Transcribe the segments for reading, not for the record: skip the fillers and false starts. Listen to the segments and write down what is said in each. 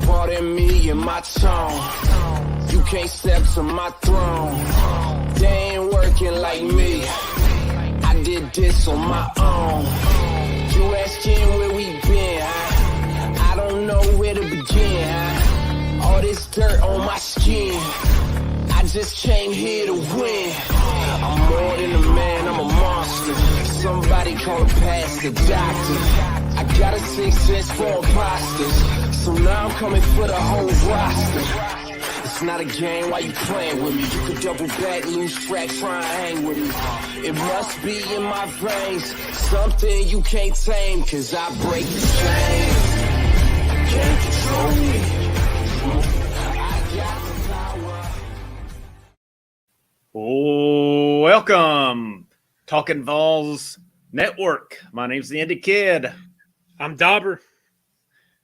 Pardon me and my tone. You can't step to my throne. They ain't working like me. I did this on my own. You asking where we been, huh? I don't know where to begin, huh? All this dirt on my skin. I just came here to win. I'm more than a man, I'm a monster. Somebody call a pastor, doctor. I got a 6 sense for imposters. So now I'm coming for the whole roster. It's not a game, why you playing with me? You could double back, lose track, try and hang with me. It must be in my veins, something you can't tame, cause I break the chain. Can't control me. I got the power. Welcome, Talkin VAWLS Network. My name's the Indy Kid. I'm Dauber.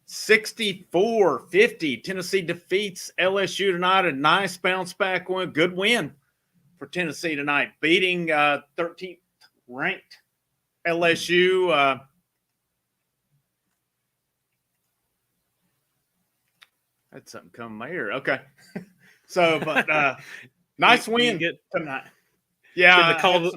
64-50. Tennessee defeats LSU tonight. A nice bounce back win. Good win for Tennessee tonight. Beating 13th ranked LSU. Had something come here. Okay. So, but nice win tonight. Yeah. Call the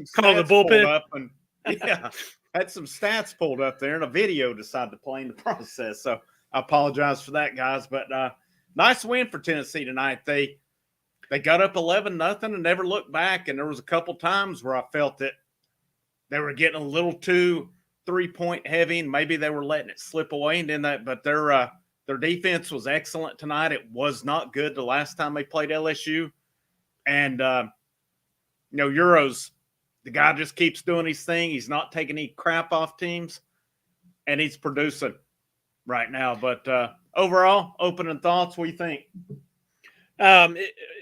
bullpen. Up and, yeah. Had some stats pulled up there and a video decided to play in the process. So I apologize for that, guys. But nice win for Tennessee tonight. They got up 11-0 and never looked back. And there was a couple times where I felt that they were getting a little too 3-point heavy, and maybe they were letting it slip away. And then that, but their defense was excellent tonight. It was not good the last time they played LSU. And Euros. The guy just keeps doing his thing. He's not taking any crap off teams, and he's producing right now. But overall, opening thoughts, what do you think?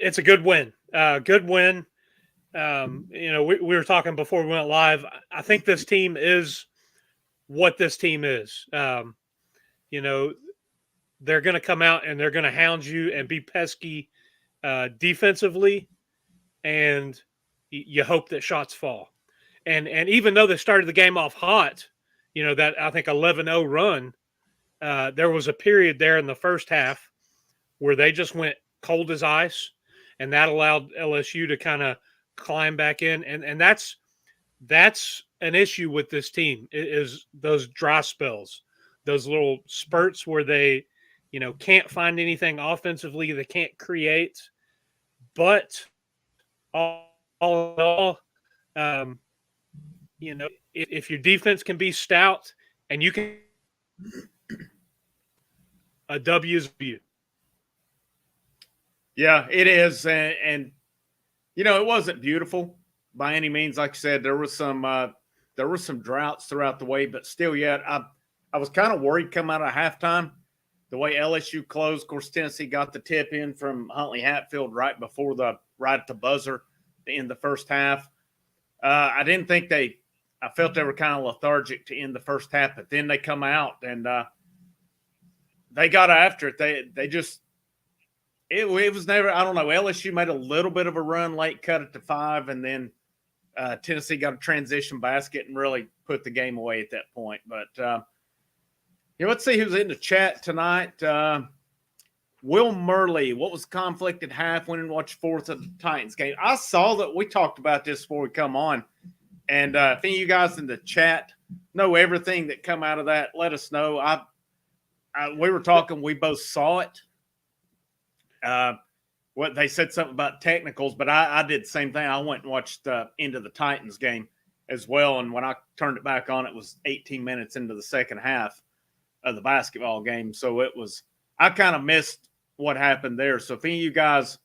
It's a good win. Good win. We were talking before we went live. I think this team is what this team is. They're going to come out and they're going to hound you and be pesky defensively, and you hope that shots fall. And even though they started the game off hot, that I think 11-0 run, there was a period there in the first half where they just went cold as ice, and that allowed LSU to kind of climb back in. And that's an issue with this team is those dry spells, those little spurts where they, can't find anything offensively, they can't create. But all in all, if your defense can be stout and you can, a W is a W. Yeah, it is, and it wasn't beautiful by any means. Like I said, there were some droughts throughout the way, but still, I was kind of worried coming out of halftime. The way LSU closed, of course, Tennessee got the tip in from Huntley Hatfield right at the buzzer in the first half. I didn't think I felt they were kind of lethargic to end the first half, but then they come out and they got after it. It was never, I don't know, LSU made a little bit of a run late, cut it to 5, and then Tennessee got a transition basket and really put the game away at that point. But, let's see who's in the chat tonight. Will Murley, what was the conflict at half? Went and watched fourth of the Titans game. I saw that we talked about this before we come on. And if any of you guys in the chat know everything that come out of that, let us know. We were talking, we both saw it. What they said something about technicals, but I did the same thing. I went and watched the end of the Titans game as well. And when I turned it back on, it was 18 minutes into the second half of the basketball game. So I kind of missed what happened there. So if any of you guys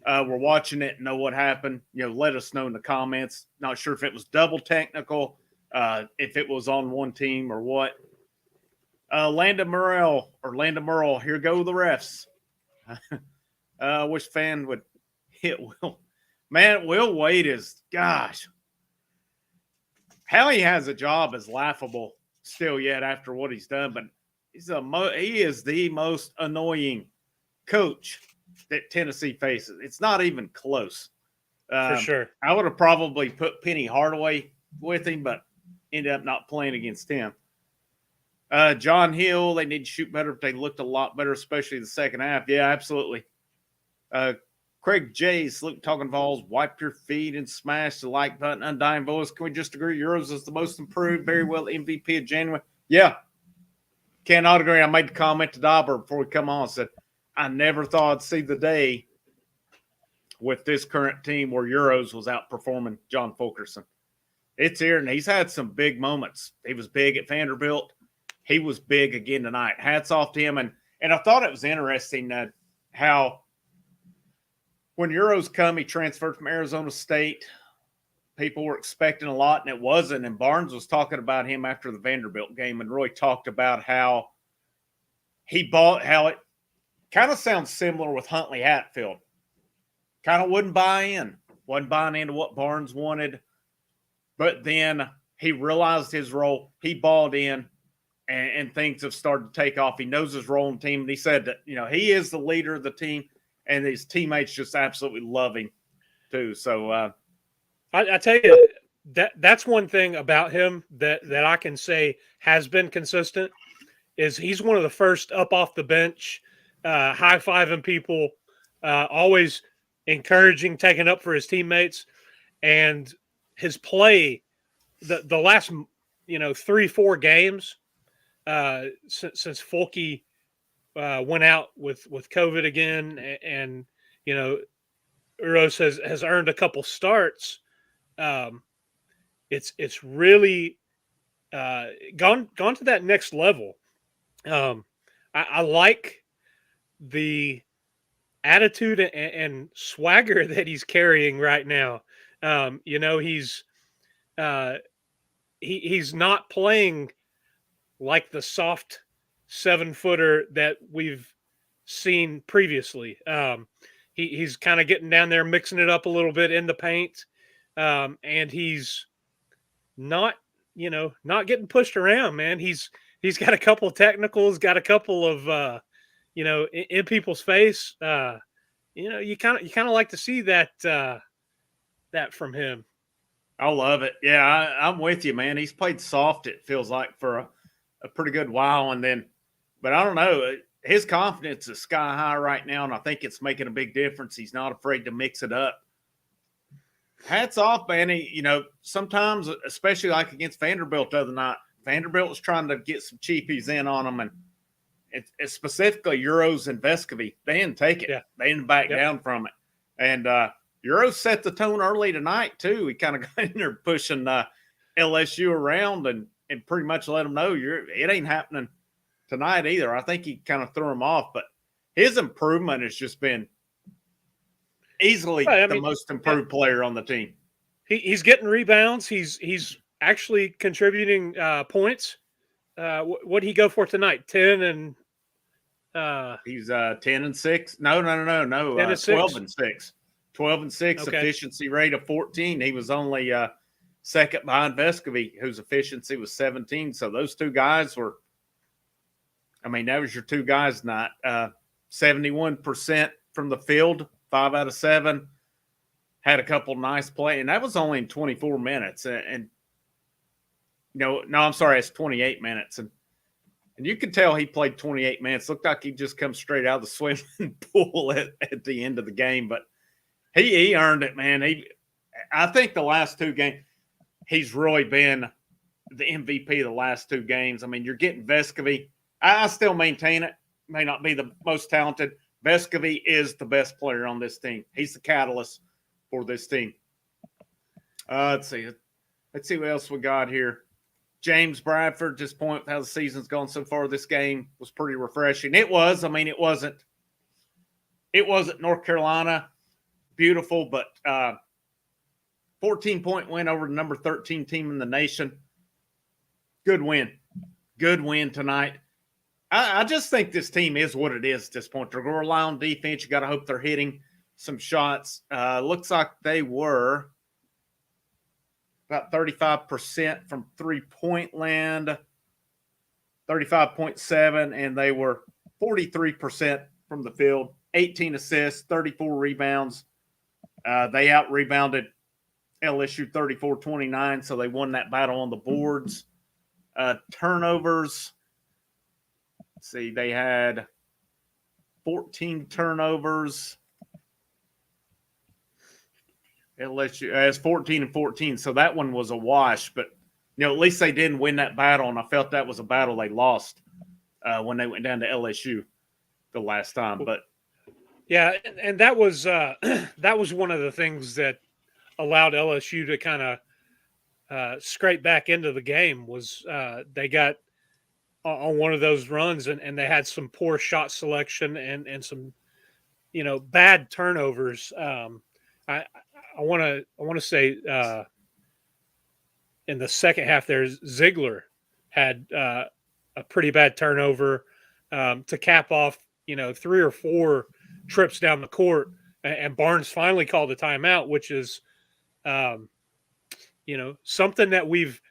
were watching it and know what happened, let us know in the comments. Not sure if it was double technical, if it was on one team or what. Landa Murrell, here go the refs. I wish fan would hit Will. Man, Will Wade is, gosh, how he has a job is laughable still yet after what he's done, but he is the most annoying coach that Tennessee faces. It's not even close. For sure. I would have probably put Penny Hardaway with him, but ended up not playing against him. John Hill, they need to shoot better, but they looked a lot better, especially the second half. Yeah, absolutely. Craig J. Salute Talkin VAWLS, wipe your feet and smash the like button. Undying Voice. Can we just agree Euros is the most improved, very well MVP of January? Yeah. Cannot agree. I made the comment to Dauber before we come on. Said, I never thought I'd see the day with this current team where Euros was outperforming John Fulkerson. It's here, and he's had some big moments. He was big at Vanderbilt. He was big again tonight. Hats off to him. And I thought it was interesting how when Euros come, he transferred from Arizona State. People were expecting a lot, and it wasn't. And Barnes was talking about him after the Vanderbilt game, and Roy talked about how it kind of sounds similar with Huntley Hatfield. Kind of wasn't buying into what Barnes wanted. But then he realized his role. He balled in, and things have started to take off. He knows his role in the team. And he said that, he is the leader of the team, and his teammates just absolutely love him too. So I tell you, that's one thing about him that I can say has been consistent is he's one of the first up off the bench, high-fiving people, always encouraging, taking up for his teammates. And his play, the last 3-4 games since Fulke went out with COVID again, and Uros has earned a couple starts. It's really gone to that next level. I like the attitude and swagger that he's carrying right now. He's not playing like the soft 7-footer that we've seen previously. He's kind of getting down there, mixing it up a little bit in the paint. And he's not getting pushed around, man. He's got a couple of technicals, got a couple of, in people's face. You kind of like to see that from him. I love it. Yeah, I'm with you, man. He's played soft, it feels like, for a pretty good while. But I don't know. His confidence is sky high right now, and I think it's making a big difference. He's not afraid to mix it up. Hats off, man. Sometimes, especially like against Vanderbilt the other night, Vanderbilt was trying to get some cheapies in on them, and it's specifically Euros and Vescovy. They didn't take it. Yeah. They didn't back down from it. And Euros set the tone early tonight, too. He kind of got in there pushing LSU around and pretty much let them know it ain't happening tonight either. I think he kind of threw him off, but his improvement has just been easly the most improved player on the team. He's getting rebounds. He's actually contributing points. What did he go for tonight? 10 and he's 10 and 6. No. 12 and 6. 12 and 6, okay. Efficiency rate of 14. He was only second behind Vescovy, whose efficiency was 17. So those two guys were, that was your two guys not 71% from the field, 5 out of 7. Had a couple nice plays, and that was only in 24 minutes. I'm sorry, it's 28 minutes. And you can tell he played 28 minutes. Looked like he just come straight out of the swimming pool at the end of the game. But he earned it, man. I think the last 2 games, he's really been the MVP of the last 2 games. You're getting Vescovy. I still maintain it. May not be the most talented. Vescovy is the best player on this team. He's the catalyst for this team. Let's see what else we got here. James Bradford, just point how the season's gone so far. This game was pretty refreshing. It was. It wasn't North Carolina beautiful, but 14-point win over the number 13 team in the nation. Good win tonight. I just think this team is what it is at this point. They're going to rely on defense. You got to hope they're hitting some shots. Looks like they were about 35% from three-point land, 35.7, and they were 43% from the field, 18 assists, 34 rebounds. They out-rebounded LSU 34-29, so they won that battle on the boards. Turnovers, let's see, they had 14 turnovers. LSU has 14-14, so that one was a wash. But at least they didn't win that battle, and I felt that was a battle they lost when they went down to LSU the last time. But yeah, and that was that was one of the things that allowed LSU to kind of scrape back into the game was they got on one of those runs and they had some poor shot selection and some bad turnovers. I want to say in the second half there, Ziegler had a pretty bad turnover to cap off 3 or 4 trips down the court, and Barnes finally called a timeout, which is something that we've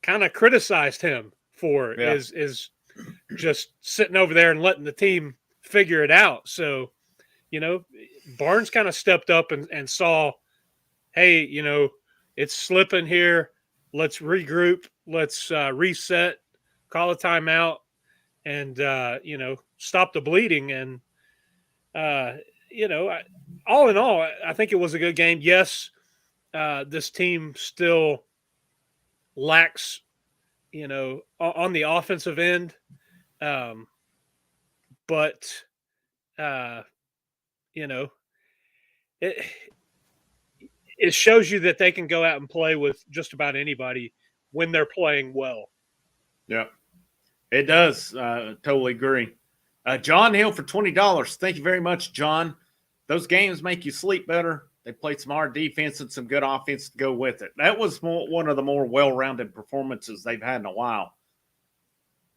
kind of criticized him for is just sitting over there and letting the team figure it out. So, Barnes kind of stepped up and saw, hey, it's slipping here. Let's regroup. Let's reset, call a timeout, and, stop the bleeding. And, all in all, I think it was a good game. Yes, this team still lacks, on the offensive end. But, it shows you that they can go out and play with just about anybody when they're playing well. Yeah, it does. Totally agree. John Hill for $20. Thank you very much, John. Those games make you sleep better. They played some hard defense and some good offense to go with it. That was one of the more well-rounded performances they've had in a while.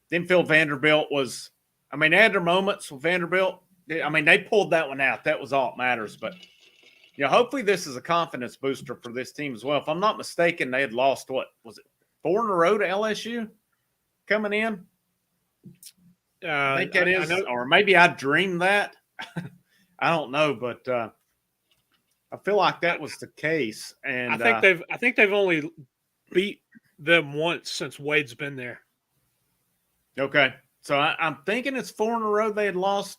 Didn't feel Vanderbilt was – they had their moments with Vanderbilt. They pulled that one out. That was all that matters. But, hopefully this is a confidence booster for this team as well. If I'm not mistaken, they had lost, 4 in a row to LSU coming in? I think it is. Or maybe I dreamed that. I don't know, but I feel like that was the case. And I think they've only beat them once since Wade's been there. Okay. So I'm thinking it's 4 in a row they had lost.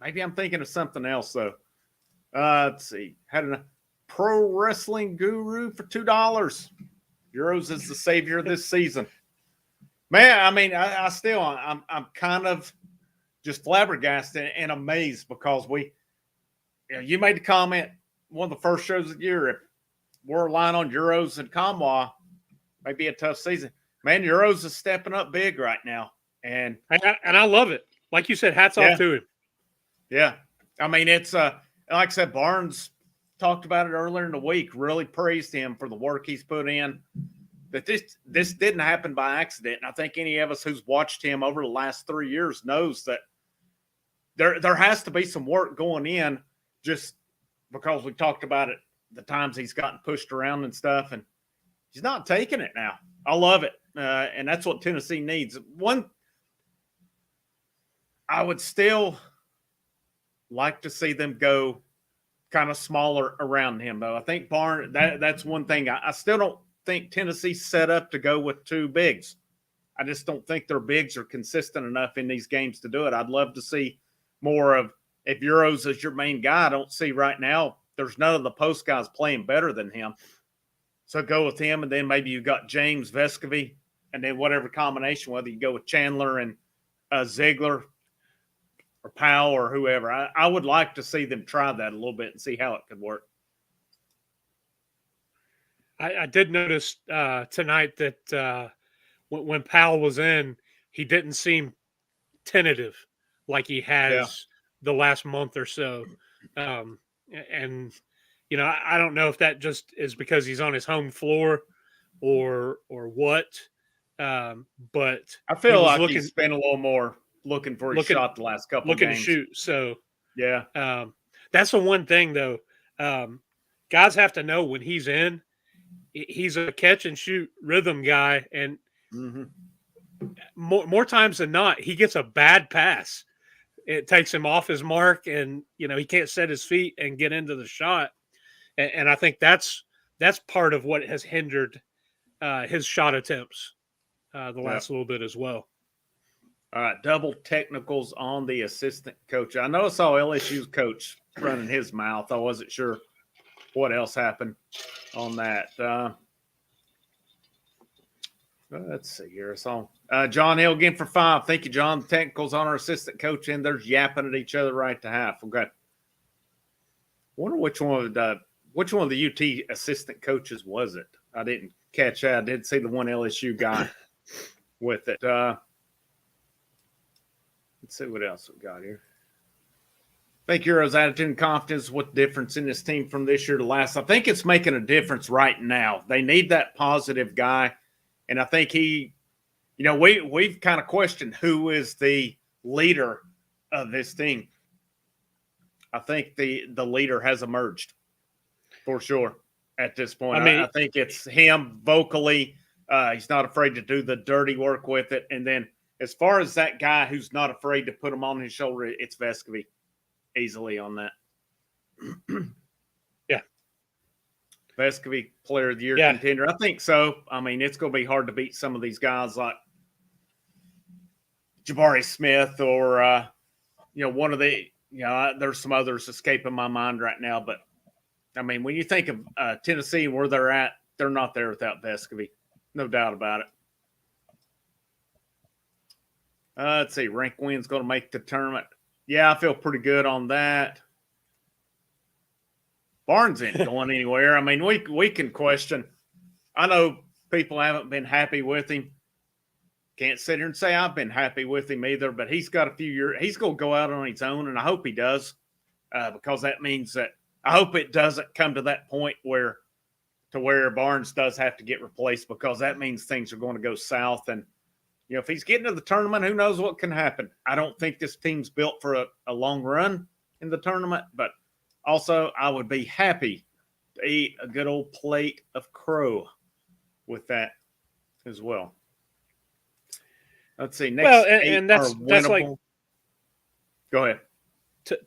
Maybe I'm thinking of something else, though. Let's see. Had a pro wrestling guru for $2. Euros is the savior of this season. Man, I still, I'm kind of just flabbergasted and amazed because you made the comment, one of the first shows of the year, if we're relying on Euros and Kamwa, might be a tough season. Man, Euros is stepping up big right now. And I love it. Like you said, hats off to him. Yeah. It's like I said, Barnes talked about it earlier in the week, really praised him for the work he's put in. That this didn't happen by accident. And I think any of us who's watched him over the last 3 years knows that there has to be some work going in, just because we talked about it, the times he's gotten pushed around and stuff, and he's not taking it now. I love it. And that's what Tennessee needs. I would still like to see them go kind of smaller around him, though. I think Barnes, that's one thing. I still don't think Tennessee's set up to go with 2 bigs. I just don't think their bigs are consistent enough in these games to do it. I'd love to see more of, if Euros is your main guy, I don't see right now, there's none of the post guys playing better than him. So go with him, and then maybe you've got James Vescovy, and then whatever combination, whether you go with Chandler and Ziegler or Powell or whoever. I would like to see them try that a little bit and see how it could work. I did notice tonight that when Powell was in, he didn't seem tentative like he has the last month or so. And, I don't know if that just is because he's on his home floor or what. But I feel like he's been a little more looking for his shot the last couple of games. Looking to shoot. So, yeah. That's the one thing, though. Guys have to know when he's in, he's a catch and shoot rhythm guy, and more times than not, he gets a bad pass. It takes him off his mark, and he can't set his feet and get into the shot. and I think that's part of what has hindered his shot attempts the last little bit as well. All right, double technicals on the assistant coach. I know I saw LSU's coach running his mouth. I wasn't sure what else happened on that. Let's see here. So John Hill again for 5. Thank you, John. The technicals on our assistant coach, and there's yapping at each other right to half. Okay. Wonder which one of the UT assistant coaches was it? I didn't catch that. I did see the one LSU guy with it. Let's see what else we got here. I think Euro's attitude and confidence. What difference in this team from this year to last? I think it's making a difference right now. They need that positive guy, and I think we've kind of questioned who is the leader of this team. I think the leader has emerged for sure at this point. I think it's him vocally. He's not afraid to do the dirty work with it, and then. As far as that guy who's not afraid to put him on his shoulder, it's Vescovy easily on that. Yeah. Vescovy, player of the year contender. I think so. I mean, it's going to be hard to beat some of these guys like Jabari Smith or, one of the, there's some others escaping my mind right now. But, I mean, when you think of Tennessee and where they're at, they're not there without Vescovy. No doubt about it. Let's see. Rank win's going to make the tournament. Yeah, I feel pretty good on that. Barnes ain't going anywhere. I mean, we can question. I know people haven't been happy with him. Can't sit here and say I've been happy with him either, but he's got a few years. He's going to go out on his own, and I hope he does because that means that I hope it doesn't come to that point where Barnes does have to get replaced because that means things are going to go south. And if he's getting to the tournament, who knows what can happen. I don't think this team's built for a long run in the tournament, but also I would be happy to eat a good old plate of crow with that as well. Let's see. Next and that's like go ahead.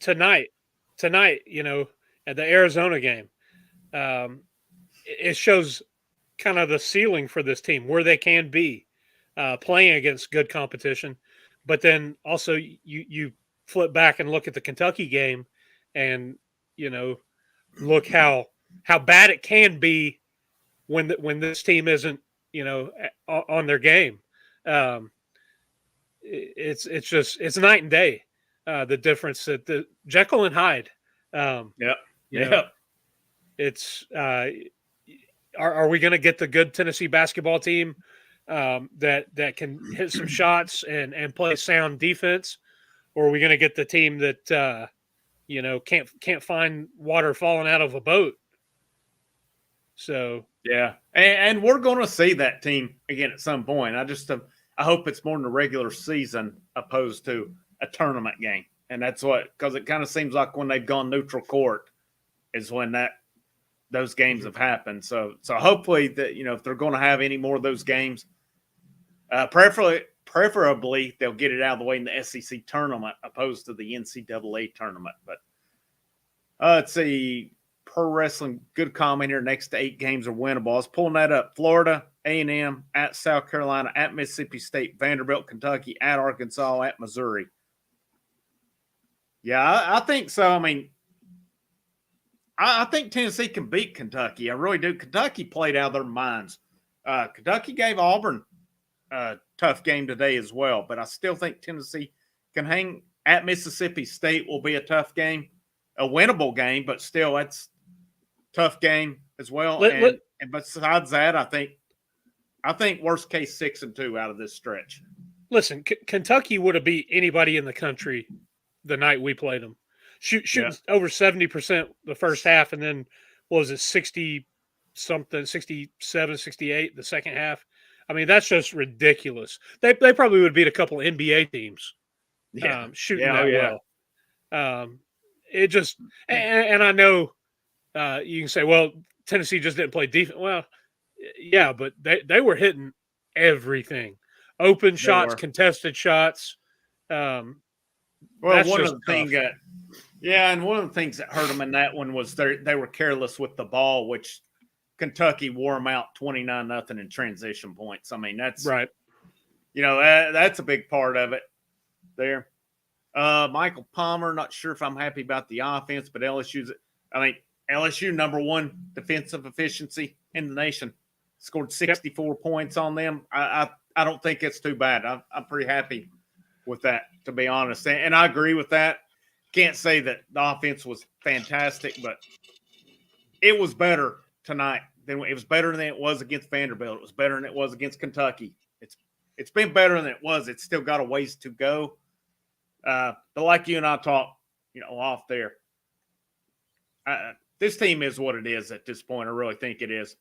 Tonight, at the Arizona game, it shows kind of the ceiling for this team, where they can be. Playing against good competition, but then also you flip back and look at the Kentucky game, and look how bad it can be when this team isn't on their game. It's night and day. The difference that the Jekyll and Hyde. It's are we going to get the good Tennessee basketball team? That can hit some shots and play sound defense, or are we going to get the team that can't find water falling out of a boat? So yeah, and we're going to see that team again at some point. I hope it's more in the regular season opposed to a tournament game, and that's because it kind of seems like when they've gone neutral court is when those games have happened. So hopefully that if they're going to have any more of those games. Preferably, they'll get it out of the way in the SEC tournament opposed to the NCAA tournament. But let's see. Pro Wrestling, good comment here. Next to 8 games are winnable. I was pulling that up. Florida, A&M, at South Carolina, at Mississippi State, Vanderbilt, Kentucky, at Arkansas, at Missouri. Yeah, I think so. I mean, I think Tennessee can beat Kentucky. I really do. Kentucky played out of their minds. Kentucky gave Auburn a tough game today as well, but I still think Tennessee can hang. At Mississippi State will be a tough game, a winnable game, but still that's a tough game as well. And besides that, I think worst case 6-2 out of this stretch. Listen, Kentucky would have beat anybody in the country the night we played them. Shooting over 70% the first half, and then what was it, 60-something, 67, 68 the second half. I mean, that's just ridiculous. They probably would beat a couple of NBA teams shooting that well. It just – and I know you can say, well, Tennessee just didn't play defense. Well, yeah, but they were hitting everything. Open shots, contested shots. Well, one of the things Yeah, and one of the things that hurt them in that one was they were careless with the ball, which Kentucky wore them out 29-0 in transition points. I mean, that's right. That's a big part of it there. Michael Palmer, not sure if I'm happy about the offense, but LSU number one defensive efficiency in the nation. Scored 64 points on them. I don't think it's too bad. I'm pretty happy with that, to be honest. And I agree with that. Can't say that the offense was fantastic, but it was better tonight. It was better than it was against Vanderbilt. It was better than it was against Kentucky. It's been better than it was. It's still got a ways to go. But like you and I talked, off there, this team is what it is at this point. I really think it is.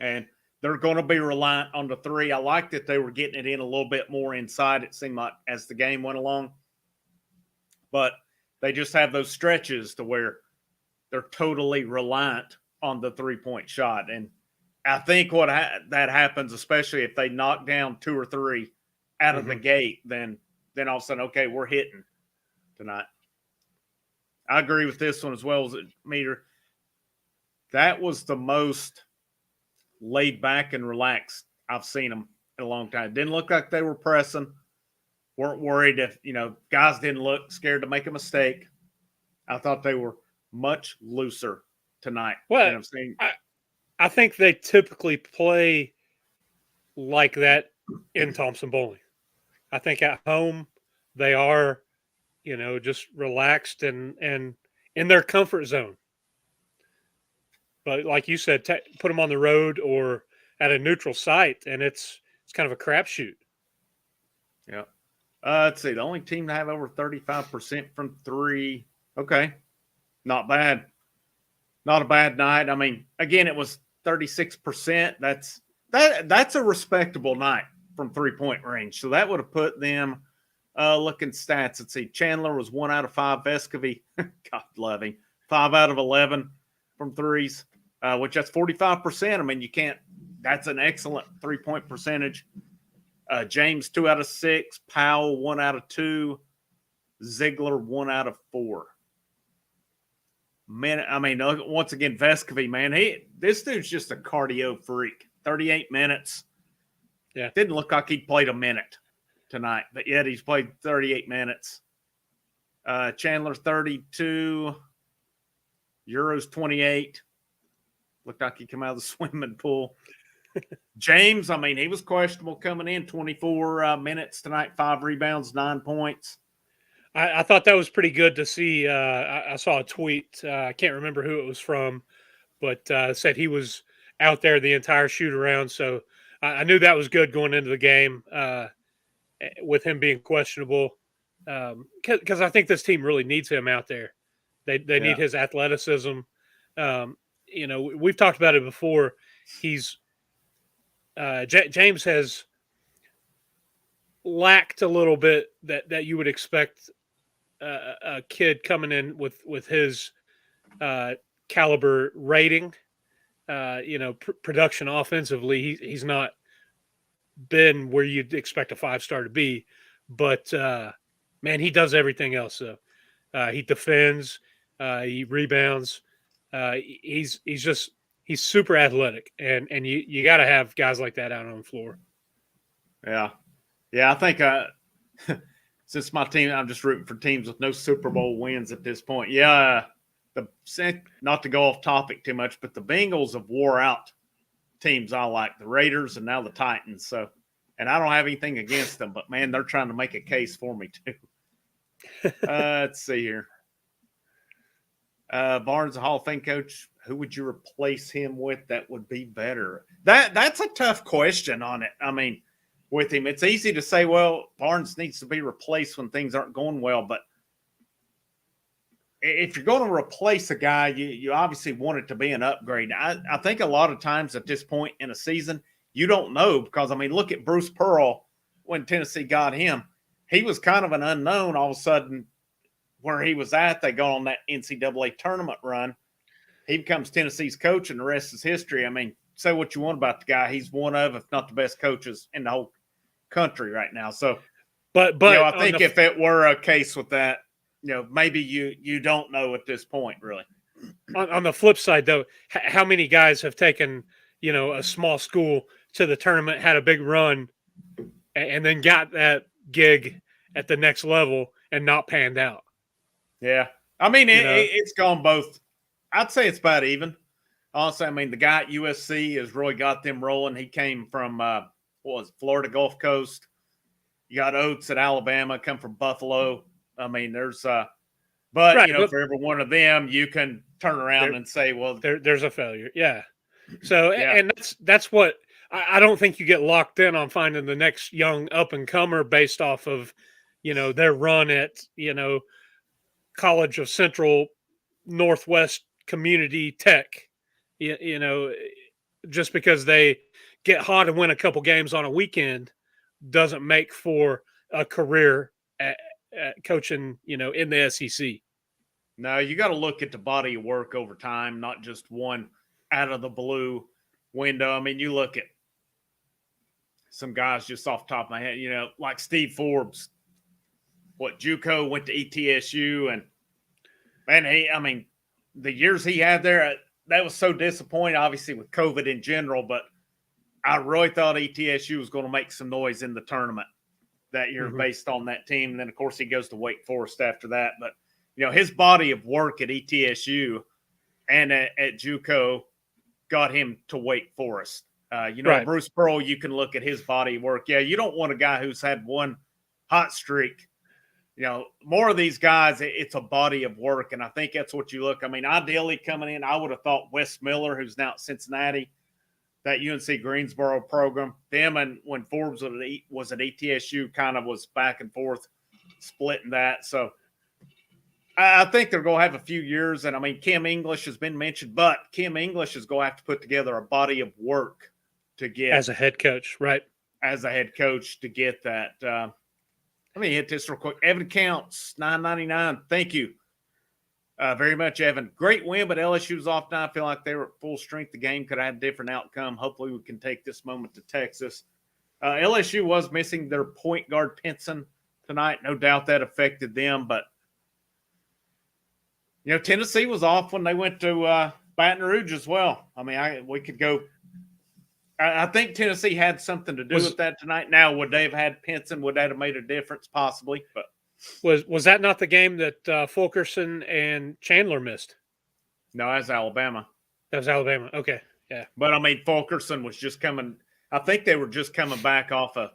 And they're going to be reliant on the three. I like that they were getting it in a little bit more inside, it seemed like, as the game went along. But they just have those stretches to where they're totally reliant on the three-point shot. And I think that happens, especially if they knock down 2 or 3 out of the gate, then all of a sudden, okay, we're hitting tonight. I agree with this one as well as Meter. That was the most laid back and relaxed I've seen them in a long time. Didn't look like they were pressing. Weren't worried if, guys didn't look scared to make a mistake. I thought they were much looser tonight than I've seen. I think they typically play like that in Thompson-Boling. I think at home they are, just relaxed and in their comfort zone. But like you said, put them on the road or at a neutral site, and it's kind of a crapshoot. Yeah. Let's see. The only team to have over 35% from three. Okay. Not bad. Not a bad night. I mean, again, it was 36%. That's a respectable night from 3-point range. So that would have put them looking stats. Let's see. Chandler was 1 out of 5. Vescovy, God love him, 5 out of 11 from threes, which that's 45%. I mean, that's an excellent 3-point percentage. James, 2 out of 6. Powell, 1 out of 2. Ziegler, 1 out of 4. Man, I mean, once again, Vescovy, man, this dude's just a cardio freak. 38 minutes. Yeah. Didn't look like he'd played a minute tonight, but yet he's played 38 minutes. Chandler, 32. Euros, 28. Looked like he came out of the swimming pool. James, I mean, he was questionable coming in. 24 minutes tonight, 5 rebounds, 9 points. I thought that was pretty good to see. I saw a tweet. I can't remember who it was from, but said he was out there the entire shoot around. So I knew that was good going into the game with him being questionable. Because I think this team really needs him out there. They need his athleticism. We've talked about it before. James has lacked a little bit that you would expect a kid coming in with his caliber rating, production offensively. He's not been where you'd expect a 5-star to be, but man, he does everything else. So he defends, he rebounds. He's super athletic, and you got to have guys like that out on the floor. Yeah. I think since my team, I'm just rooting for teams with no Super Bowl wins at this point. Yeah, not to go off topic too much, but the Bengals have wore out teams I like, the Raiders and now the Titans. So, and I don't have anything against them, but man, they're trying to make a case for me too. Let's see here. Barnes, a Hall of Fame coach. Who would you replace him with that would be better? That's a tough question on it. I mean, with him, it's easy to say, well, Barnes needs to be replaced when things aren't going well. But if you're going to replace a guy, you obviously want it to be an upgrade. I think a lot of times at this point in a season, you don't know because, I mean, look at Bruce Pearl when Tennessee got him. He was kind of an unknown all of a sudden where he was at. They go on that NCAA tournament run. He becomes Tennessee's coach, and the rest is history. I mean, say what you want about the guy. He's one of, if not the best coaches in the whole country right now. So, but I think if it were a case with that, maybe you don't know at this point, really. On the flip side, though, how many guys have taken, a small school to the tournament, had a big run, and then got that gig at the next level and not panned out? Yeah. I mean, it's gone both. I'd say it's about even. Honestly, I mean, the guy at USC has really got them rolling. He came from, Florida Gulf Coast. You got Oates at Alabama, come from Buffalo. I mean, there's but Right, for every one of them, you can turn around and say, well, there's a failure. Yeah. So, yeah. and that's what I don't think you get locked in on finding the next young up and comer based off of, their run at, College of Central Northwest Community Tech, just because they get hot and win a couple games on a weekend doesn't make for a career at coaching, in the SEC. No, you got to look at the body of work over time, not just one out of the blue window. I mean, you look at some guys just off the top of my head, like Steve Forbes, JUCO, went to ETSU, and man, the years he had there, that was so disappointing, obviously with COVID in general, but I really thought ETSU was going to make some noise in the tournament that year based on that team. And then, of course, he goes to Wake Forest after that. But, his body of work at ETSU and at JUCO got him to Wake Forest. Right. Bruce Pearl, you can look at his body of work. Yeah, you don't want a guy who's had one hot streak. More of these guys, it's a body of work, and I think that's what you look. I mean, ideally coming in, I would have thought Wes Miller, who's now at Cincinnati, that UNC Greensboro program, them and when Forbes was at ETSU, kind of was back and forth splitting that. So I think they're going to have a few years. And, I mean, Kim English has been mentioned, but Kim English is going to have to put together a body of work to get. As a head coach, right? As a head coach to get that. Let me hit this real quick. Evan Counts, $9.99. Thank you very much, Evan. Great win, but LSU's off now. I feel like they were at full strength. The game could have had a different outcome. Hopefully we can take this moment to Texas. LSU was missing their point guard, Pinson, tonight. No doubt that affected them, but Tennessee was off when they went to Baton Rouge as well. I mean, we could go. I think Tennessee had something to do with that tonight. Now, would they have had Pinson? Would that have made a difference? Possibly. But was that not the game that Fulkerson and Chandler missed? No, that's Alabama. That was Alabama. Okay, yeah. But I mean, Fulkerson was just coming. I think they were just coming back off of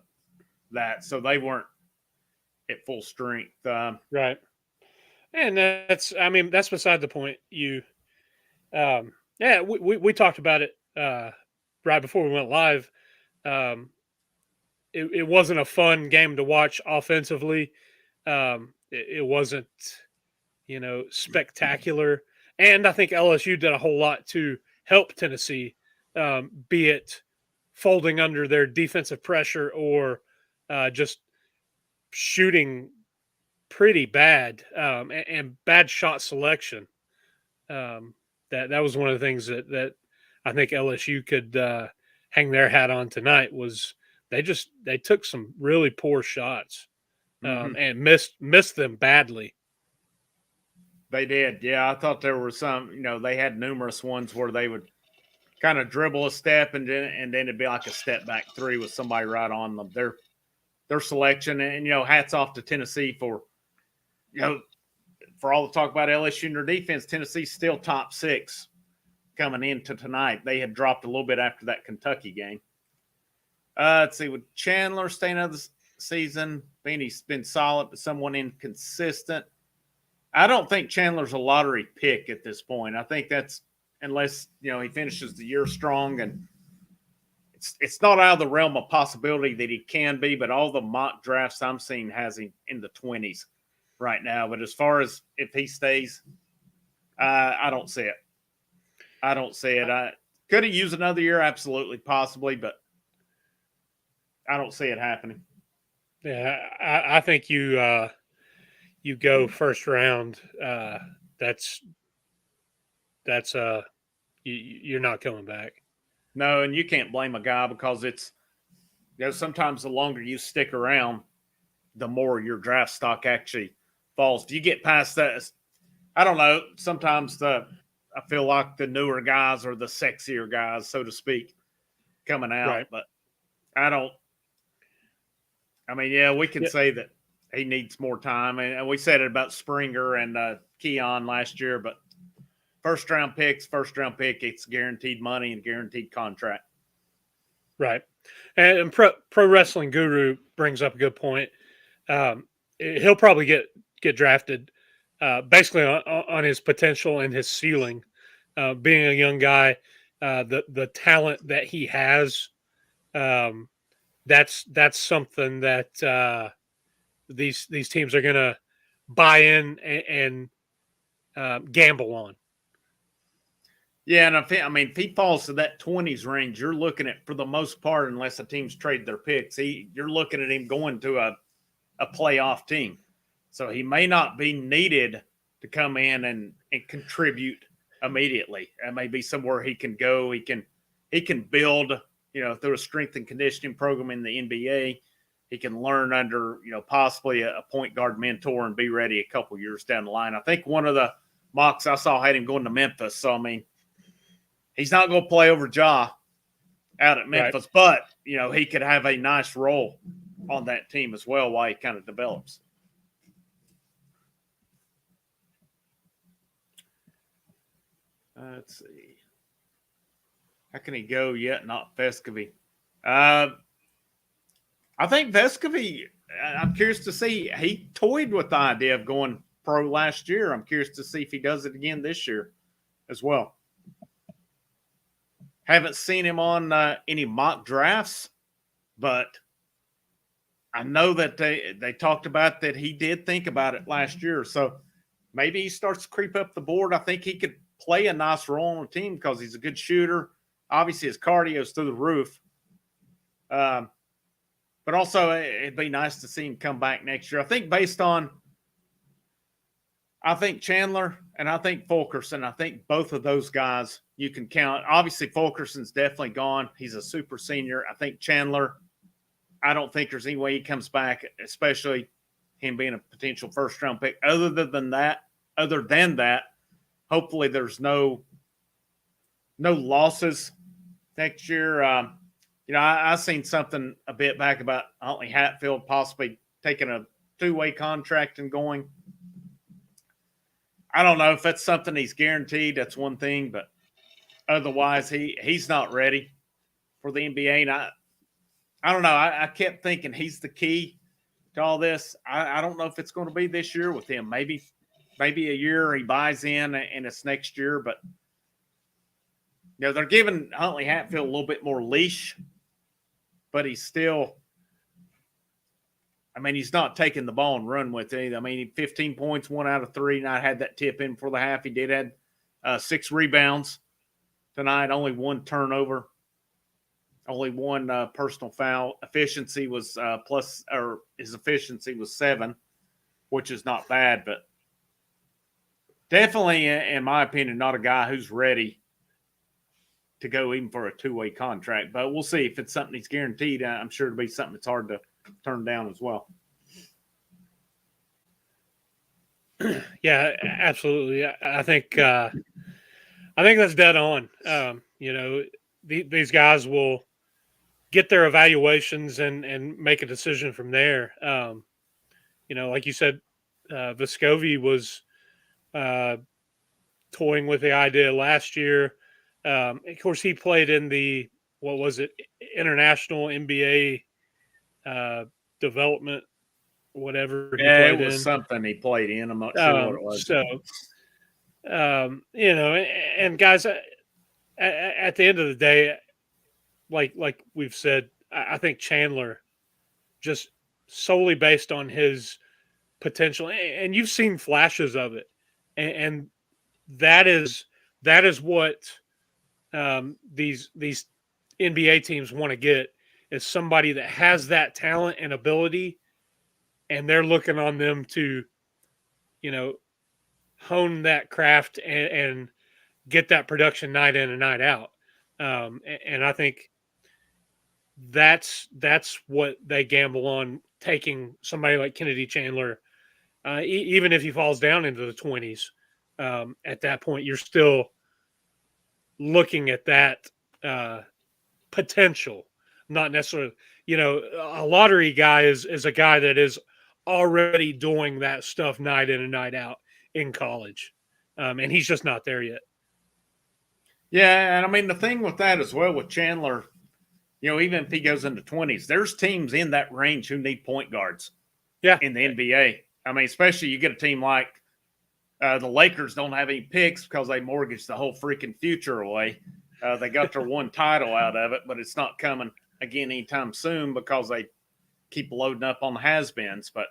that, so they weren't at full strength. Right. And that's beside the point. We talked about it right before we went live. It wasn't a fun game to watch offensively. It wasn't, spectacular. And I think LSU did a whole lot to help Tennessee, be it folding under their defensive pressure or just shooting pretty bad and bad shot selection. That was one of the things that I think LSU could hang their hat on tonight was they took some really poor shots and missed them badly. They did. Yeah, I thought there were some, they had numerous ones where they would kind of dribble a step and then it'd be like a step back three with somebody right on them. Their selection and, hats off to Tennessee for, for all the talk about LSU and their defense. Tennessee's still top 6 coming into tonight. They had dropped a little bit after that Kentucky game. Let's see, with Chandler staying out of the season, Beanie's been solid, but somewhat inconsistent. I don't think Chandler's a lottery pick at this point. I think that's unless, he finishes the year strong, and it's not out of the realm of possibility that he can be, but all the mock drafts I'm seeing has him in the 20s right now. But as far as if he stays, I don't see it. I don't see it. Could he use another year? Absolutely, possibly, but I don't see it happening. Yeah, I think you go first round. You're not coming back. No, and you can't blame a guy because it's sometimes the longer you stick around, the more your draft stock actually Falls. If you get past that, I don't know. Sometimes I feel like the newer guys are the sexier guys, so to speak, coming out. Right. But I don't. I mean, yeah, we can Yeah. say that he needs more time, and we said it about Springer and Keon last year. But first round pick, it's guaranteed money and guaranteed contract. Right. And Pro Wrestling Guru brings up a good point. He'll probably get drafted basically on his potential and his ceiling. Being a young guy, the talent that he has, that's something that these teams are going to buy in and gamble on. Yeah, and if he falls to that 20s range, you're looking at, for the most part, unless the teams trade their picks, you're looking at him going to a playoff team. So he may not be needed to come in and contribute immediately. It may be somewhere he can go. He can build, through a strength and conditioning program in the NBA. He can learn under, possibly a point guard mentor and be ready a couple years down the line. I think one of the mocks I saw had him going to Memphis. So, he's not going to play over Ja out at Memphis, right. But, he could have a nice role on that team as well while he kind of develops. Let's see. How can he go yet? Not Vescovy. I think Vescovy, I'm curious to see. He toyed with the idea of going pro last year. I'm curious to see if he does it again this year as well. Haven't seen him on any mock drafts, but I know that they talked about that he did think about it last year. So maybe he starts to creep up the board. I think he could play a nice role on the team because he's a good shooter. Obviously, his cardio is through the roof. But also, it'd be nice to see him come back next year. I think Chandler and I think Fulkerson, I think both of those guys you can count. Obviously, Fulkerson's definitely gone. He's a super senior. I think Chandler, I don't think there's any way he comes back, especially him being a potential first-round pick. Other than that, hopefully there's no losses next year. I seen something a bit back about Huntley Hatfield possibly taking a two-way contract and going. I don't know if that's something he's guaranteed. That's one thing, but otherwise he's not ready for the NBA. And I don't know. I kept thinking he's the key to all this. I don't know if it's going to be this year with him. Maybe a year he buys in and it's next year. But, they're giving Huntley Hatfield a little bit more leash, but he's still – he's not taking the ball and run with it. 15 points, 1 out of 3, not had that tip in for the half. He did have 6 rebounds tonight, only 1 turnover. Only 1 personal foul. Efficiency was his efficiency was 7, which is not bad, but definitely, in my opinion, not a guy who's ready to go even for a two-way contract. But we'll see if it's something he's guaranteed. I'm sure it'll be something that's hard to turn down as well. Yeah, absolutely. I think that's dead on. These guys will get their evaluations and make a decision from there. Like you said, Vescovy was toying with the idea last year. Of course, he played in the international NBA development, whatever. Yeah, it was something he played in. I'm not sure what it was. So, and guys, at the end of the day, like we've said, I think Chandler, just solely based on his potential, and you've seen flashes of it, and that is what these NBA teams want to get, is somebody that has that talent and ability, and they're looking on them to, hone that craft and get that production night in and night out. And I think that's what they gamble on, taking somebody like Kennedy Chandler Even if he falls down into the 20s, at that point, you're still looking at that potential, not necessarily, a lottery guy is a guy that is already doing that stuff night in and night out in college. And he's just not there yet. Yeah, and I mean the thing with that as well with Chandler, even if he goes into 20s, there's teams in that range who need point guards. Yeah, in the NBA. I mean, especially you get a team like the Lakers don't have any picks because they mortgaged the whole freaking future away. They got their one title out of it, but it's not coming again anytime soon because they keep loading up on the has-beens. But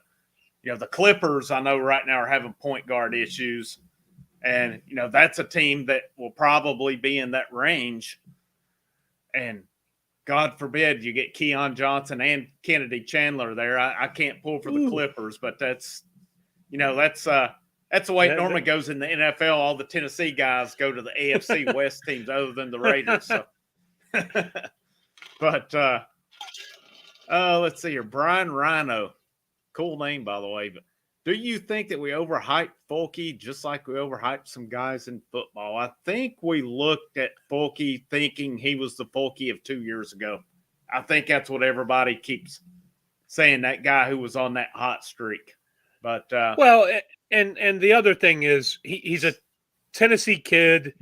the Clippers, I know right now are having point guard issues. And, that's a team that will probably be in that range. And God forbid you get Keon Johnson and Kennedy Chandler there. I can't pull for the Clippers, but that's the way it normally goes in the NFL. All the Tennessee guys go to the AFC West teams other than the Raiders. So. But let's see here. Brian Rhino. Cool name, by the way. But do you think that we overhyped Fulke just like we overhyped some guys in football? I think we looked at Fulke thinking he was the Fulke of 2 years ago. I think that's what everybody keeps saying, that guy who was on that hot streak. But well, and the other thing is he's a Tennessee kid,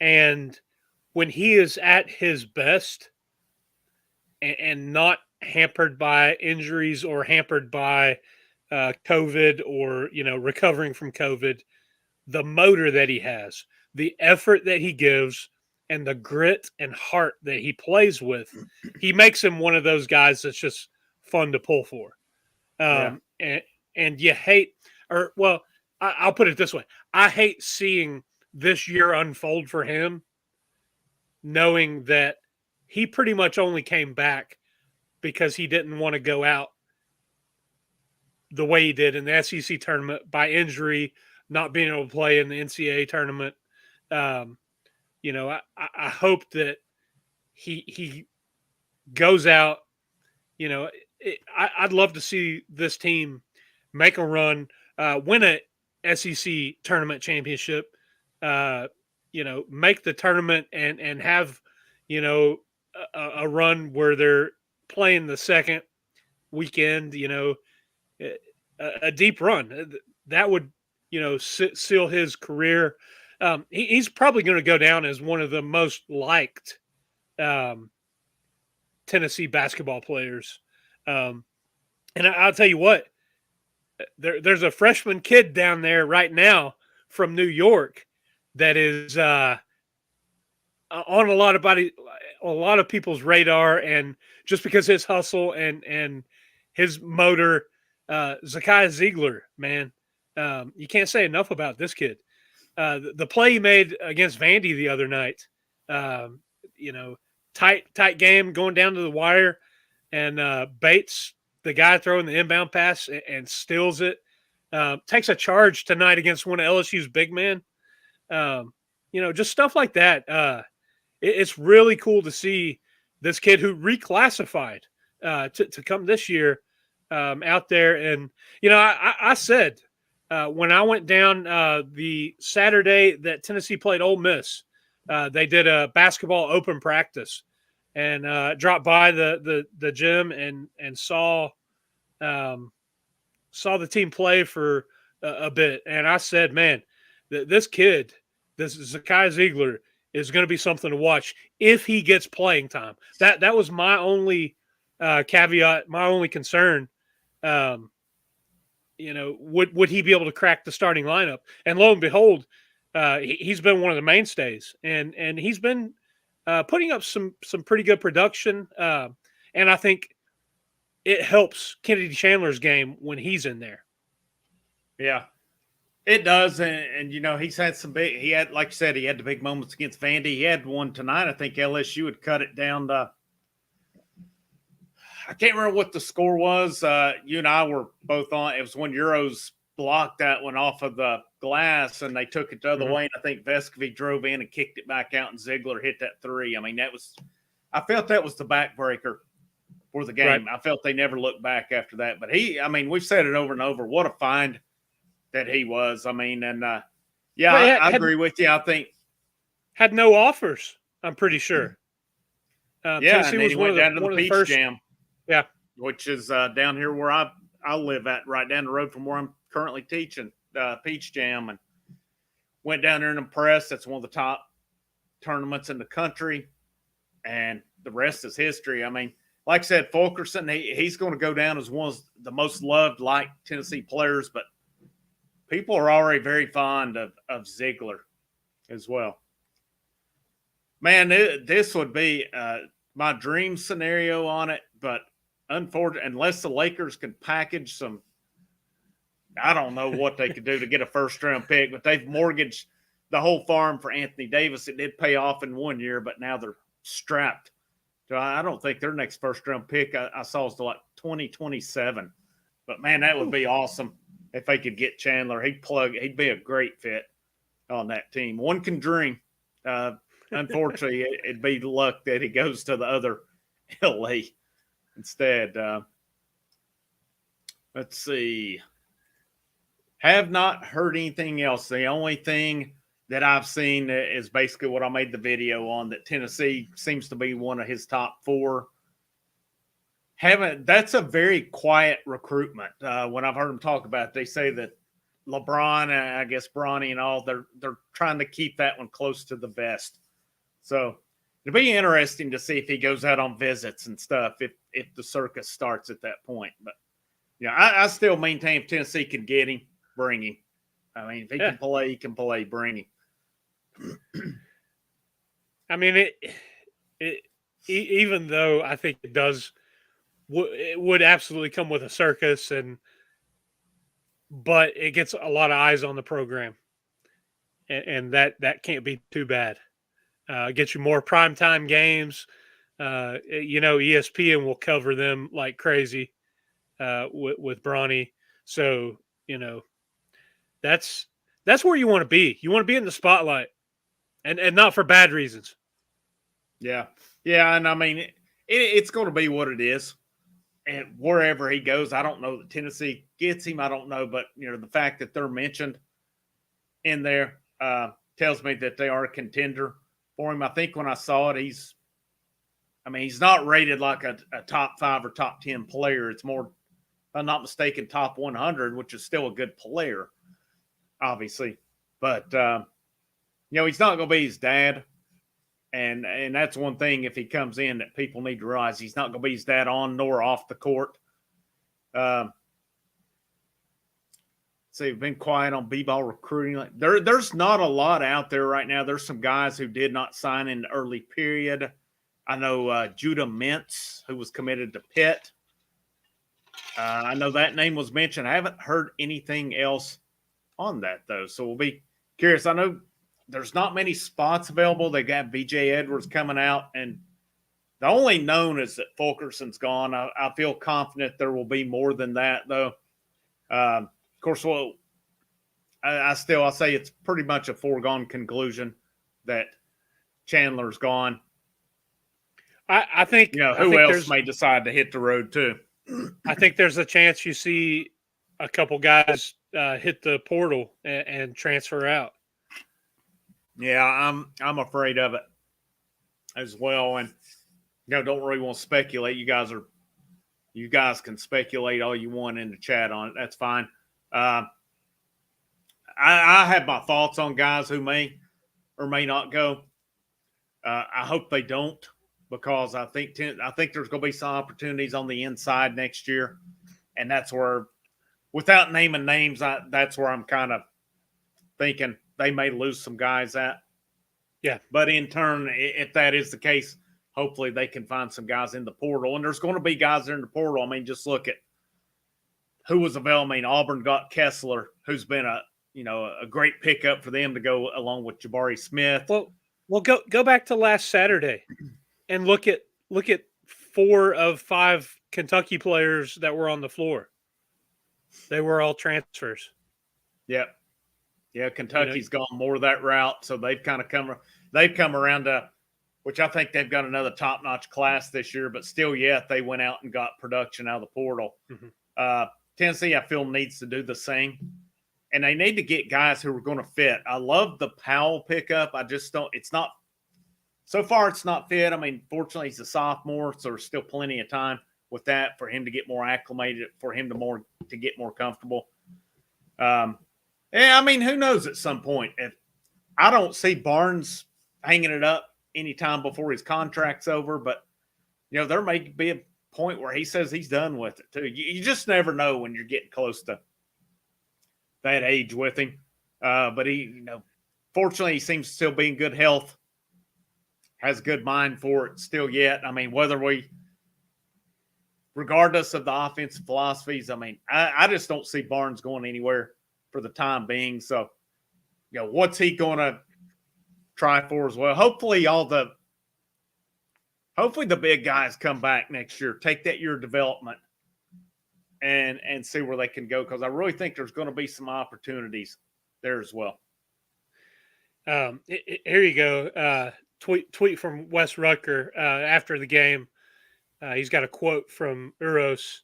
and when he is at his best and not hampered by injuries or hampered by COVID or, recovering from COVID, the motor that he has, the effort that he gives, and the grit and heart that he plays with, he makes him one of those guys that's just fun to pull for. And you hate, I'll put it this way. I hate seeing this year unfold for him, knowing that he pretty much only came back because he didn't want to go out the way he did in the SEC tournament by injury, not being able to play in the NCAA tournament. I hope that he goes out. I'd love to see this team make a run, win a SEC tournament championship, make the tournament and have, a run where they're playing the second weekend, a deep run that would, seal his career. He's probably going to go down as one of the most liked Tennessee basketball players. And I'll tell you what, there's a freshman kid down there right now from New York that is on a lot of people's radar, and just because his hustle and his motor, Zakai Ziegler, man, you can't say enough about this kid. The play he made against Vandy the other night, tight game going down to the wire, and Bates, the guy throwing the inbound pass, and steals it. Takes a charge tonight against one of LSU's big men. Just stuff like that. It's really cool to see this kid who reclassified to come this year out there. And, I said when I went down the Saturday that Tennessee played Ole Miss, they did a basketball open practice, and dropped by the gym and saw the team play for a bit. And I said, man, this kid, this Zakai Ziegler, is going to be something to watch if he gets playing time. That was my only caveat, my only concern. Would he be able to crack the starting lineup? And lo and behold, he's been one of the mainstays, and he's been putting up some pretty good production. And I think it helps Kennedy Chandler's game when he's in there. Yeah, it does. And he's had like you said, he had the big moments against Vandy. He had one tonight. I think LSU had cut it down to, I can't remember what the score was. You and I were both on. It was when Euros blocked that one off of the glass, and they took it the other way. And I think Vescovi drove in and kicked it back out, and Ziegler hit that three. I mean, I felt that was the backbreaker for the game. Right. I felt they never looked back after that. But we've said it over and over. What a find that he was. I mean, and Well, I agree with you. I think had no offers. I'm pretty sure. and Tennessee then was he one went down to of the the Peach first. Jam, Yeah, which is down here where I live at, right down the road from where I'm currently teaching, Peach Jam, and went down there and impressed. That's one of the top tournaments in the country, and the rest is history. I mean, like I said, Fulkerson, he's going to go down as one of the most loved, like Tennessee players, but people are already very fond of Ziegler as well. Man, this would be my dream scenario on it, but unfortunately, unless the Lakers can package some, I don't know what they could do to get a first-round pick, but they've mortgaged the whole farm for Anthony Davis. It did pay off in 1 year, but now they're strapped. So I don't think their next first-round pick I saw is to like 2027. But, man, that would be awesome if they could get Chandler. He'd be a great fit on that team. One can dream. Unfortunately, it'd be luck that he goes to the other LA instead. Let's see. Have not heard anything else. The only thing that I've seen is basically what I made the video on, that Tennessee seems to be one of his top four. That's a very quiet recruitment. When I've heard them talk about it, they say that LeBron, I guess Bronny and all, they're trying to keep that one close to the vest. So it'll be interesting to see if he goes out on visits and stuff, if the circus starts at that point. But yeah, I still maintain if Tennessee can get him, bring him. I mean, if he can play, he can play, bring him. I mean, even though I think it would absolutely come with a circus, but it gets a lot of eyes on the program, and that can't be too bad. Get you more primetime games. ESPN will cover them like crazy with Bronny. So, that's where you want to be. You want to be in the spotlight, and not for bad reasons. Yeah. Yeah, and I mean, it's going to be what it is. And wherever he goes, I don't know that Tennessee gets him. I don't know, but, the fact that they're mentioned in there tells me that they are a contender for him. I think when I saw it, he's not rated like a top 5 or top 10 player. It's more, if I'm not mistaken, top 100, which is still a good player, obviously. But, he's not going to be his dad. And that's one thing, if he comes in, that people need to realize he's not going to be his dad on nor off the court. So we've been quiet on b-ball recruiting. There's not a lot out there right now. There's some guys who did not sign in the early period. I know Judah Mintz, who was committed to Pitt. I know that name was mentioned. I haven't heard anything else on that, though. So we'll be curious. I know there's not many spots available. They got BJ Edwards coming out, and the only known is that Fulkerson's gone. I feel confident there will be more than that, though. Of course, I'll say it's pretty much a foregone conclusion that Chandler's gone. I think who else may decide to hit the road too. I think there's a chance you see a couple guys hit the portal and transfer out. Yeah, I'm afraid of it as well, and don't really want to speculate. You guys can speculate all you want in the chat on it. That's fine. I have my thoughts on guys who may or may not go. I hope they don't, because I think there's going to be some opportunities on the inside next year, and that's where, without naming names, that's where I'm kind of thinking they may lose some guys at. Yeah. But in turn, if that is the case, hopefully they can find some guys in the portal. And there's going to be guys in the portal. I mean, just look at who was available. I mean, Auburn got Kessler, who's been a great pickup for them to go along with Jabari Smith. Well, go back to last Saturday and look at 4 of 5 Kentucky players that were on the floor. They were all transfers. Yep. Yeah, Kentucky's gone more that route, so they've kind of come around to, which I think they've got another top-notch class this year, but still yet they went out and got production out of the portal. Mm-hmm. Tennessee, I feel, needs to do the same, and they need to get guys who are going to fit. I love the Powell pickup. I just don't. It's not so far. It's not fit. I mean, fortunately, he's a sophomore, so there's still plenty of time with that for him to get more acclimated, for him to get more comfortable. Yeah, I mean, who knows at some point. If I don't see Barnes hanging it up anytime before his contract's over, but, there may be a point where he says he's done with it too. You just never know when you're getting close to that age with him. But he, fortunately, he seems to still be in good health, has a good mind for it still yet. I mean, regardless of the offensive philosophies, I mean, I just don't see Barnes going anywhere for the time being. So, what's he going to try for as well? Hopefully the big guys come back next year, take that year of development and see where they can go. Because I really think there's going to be some opportunities there as well. Here you go. Tweet from Wes Rucker after the game. He's got a quote from Uros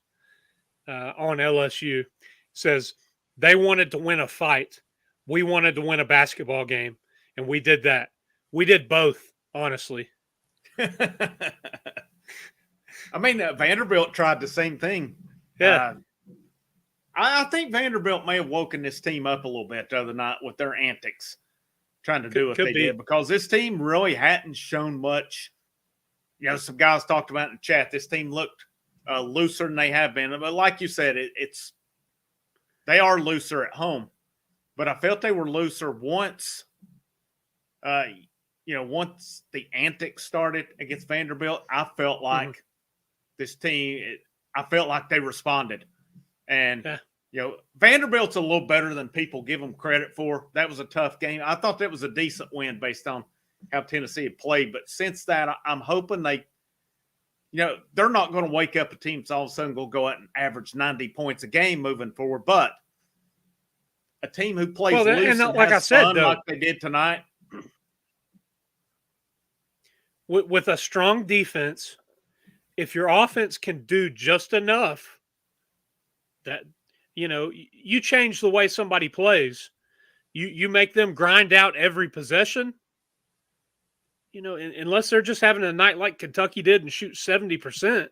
on LSU. It says, "They wanted to win a fight. We wanted to win a basketball game, and we did that. We did both, honestly." I mean, Vanderbilt tried the same thing. Yeah. I think Vanderbilt may have woken this team up a little bit the other night with their antics, trying to do what they did, because this team really hadn't shown much. Some guys talked about in the chat, this team looked looser than they have been. But like you said, they are looser at home. But I felt they were looser once once the antics started against Vanderbilt. I felt like this team, I felt like they responded. And, Vanderbilt's a little better than people give them credit for. That was a tough game. I thought that was a decent win based on how Tennessee had played. But since that, I'm hoping they're not going to wake up a team that's all of a sudden going to go out and average 90 points a game moving forward. But a team who plays loose and has fun like they did tonight. With a strong defense, if your offense can do just enough, that you change the way somebody plays, you make them grind out every possession. Unless they're just having a night like Kentucky did and shoot 70%,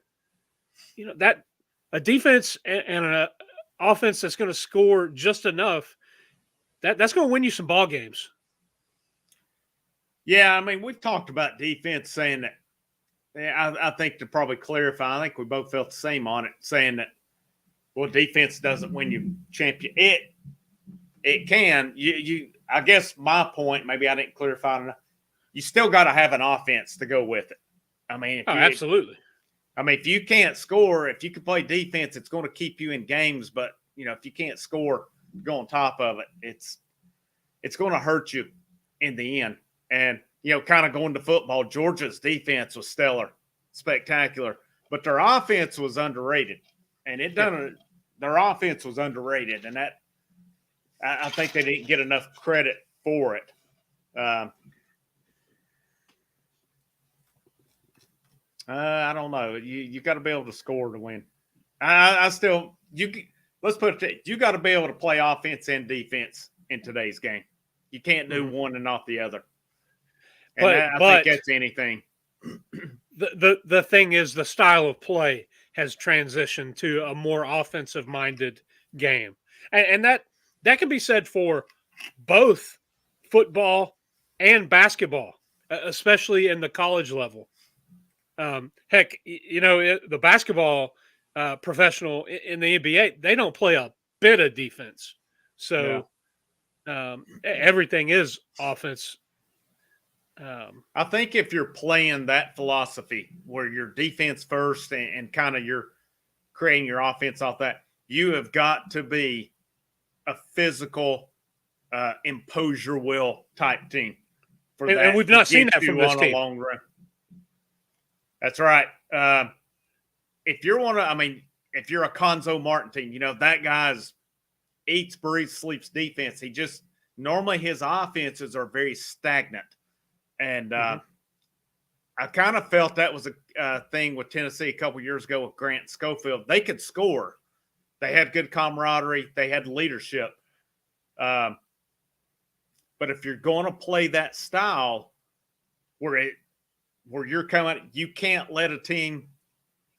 that a defense and an offense that's going to score just enough, that's going to win you some ball games. Yeah, I mean, we've talked about defense, saying that. I think to probably clarify, I think we both felt the same on it, saying that, well, defense doesn't win you champion. It can. I guess my point, maybe I didn't clarify enough. You still got to have an offense to go with it. I mean, absolutely. I mean, if you can't score, if you can play defense, it's going to keep you in games. But if you can't score, go on top of it, it's going to hurt you in the end. And, kind of going to football, Georgia's defense was stellar, spectacular, but their offense was underrated. And their offense was underrated. And that, I think they didn't get enough credit for it. I don't know. You got to be able to score to win. Let's put it, you got to be able to play offense and defense in today's game. You can't do one and not the other. And I think that's anything. The thing is, the style of play has transitioned to a more offensive-minded game. And that can be said for both football and basketball, especially in the college level. Heck, the basketball professional in the NBA, they don't play a bit of defense. So everything is offense. I think if you're playing that philosophy where you're defense first and kind of you're creating your offense off that, you have got to be a physical, impose your will type team. And we've not seen that from this team. Long run. That's right. If you're if you're a Conzo Martin team, that guy's eats, breathes, sleeps defense. Normally his offenses are very stagnant. And I kind of felt that was a thing with Tennessee a couple years ago with Grant Schofield. They could score. They had good camaraderie. They had leadership. But if you're going to play that style where you're coming, you can't let a team.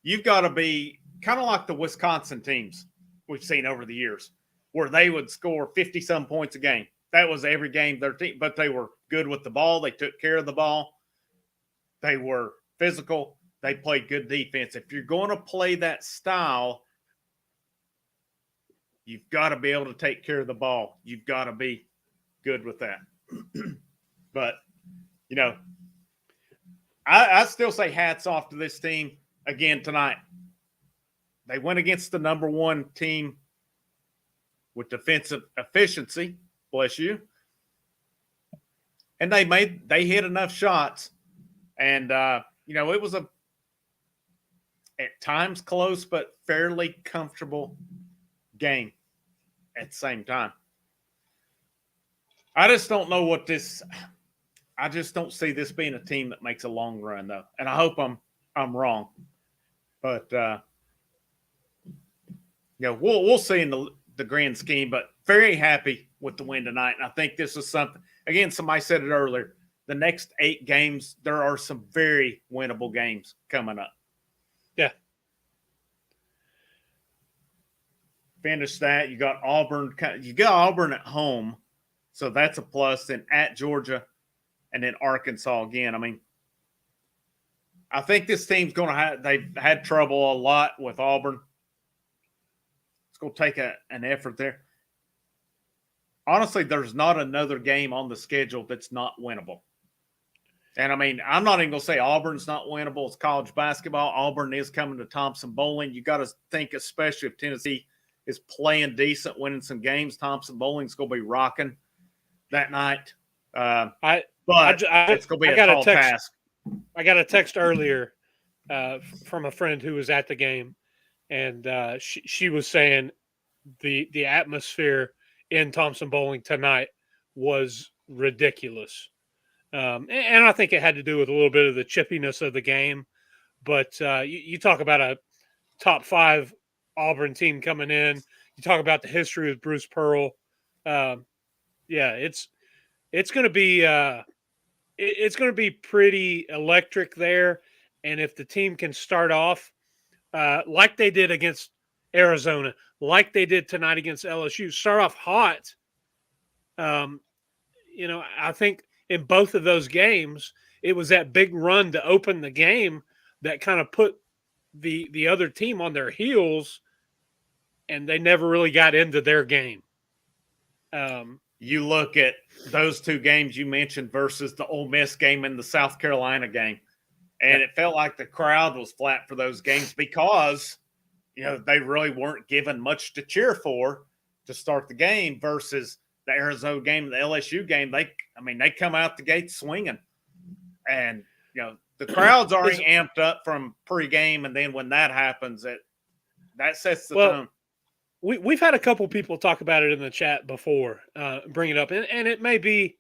You've got to be kind of like the Wisconsin teams we've seen over the years, where they would score 50-some points a game. That was every game their team, but they were good with the ball. They took care of the ball. They were physical. They played good defense. If you're going to play that style, you've got to be able to take care of the ball. You've got to be good with that. But, you know, I still say hats off to this team again tonight. They went against the number one team with defensive efficiency, bless you. And they hit enough shots. And, you know, it was at times close, but fairly comfortable game at the same time. I just don't know I just don't see this being a team that makes a long run, though. And I hope I'm wrong. But, you know, we'll see in the grand scheme, but very happy with the win tonight. And I think this is something, again, somebody said it earlier, the next 8 games, there are some very winnable games coming up. Yeah. Finish that. You got Auburn at home, so that's a plus. Then at Georgia, and then Arkansas again. I mean, I think this team's going to they've had trouble a lot with Auburn. It's going to take an effort there. Honestly, there's not another game on the schedule that's not winnable. And, I mean, I'm not even going to say Auburn's not winnable. It's college basketball. Auburn is coming to Thompson-Boling. You got to think, especially if Tennessee is playing decent, winning some games, Thompson-Boling's going to be rocking that night. But it's going to be a tall task. I got a text earlier from a friend who was at the game, and she was saying the atmosphere in Thompson-Boling tonight was ridiculous. And I think it had to do with a little bit of the chippiness of the game. But you talk about a top 5 Auburn team coming in. You talk about the history of Bruce Pearl. It's going to be pretty electric there. And if the team can start off like they did against Arizona, like they did tonight against LSU, start off hot. You know, I think in both of those games, it was that big run to open the game that kind of put the other team on their heels, and they never really got into their game. You look at those 2 games you mentioned versus the Ole Miss game and the South Carolina game, and it felt like the crowd was flat for those games because, you know, they really weren't given much to cheer for to start the game versus the Arizona game, the LSU game. They come out the gate swinging, and, you know, the crowd's already amped up from pregame, and then when that happens, that sets the tone. We've had a couple people talk about it in the chat before, bring it up, and it may be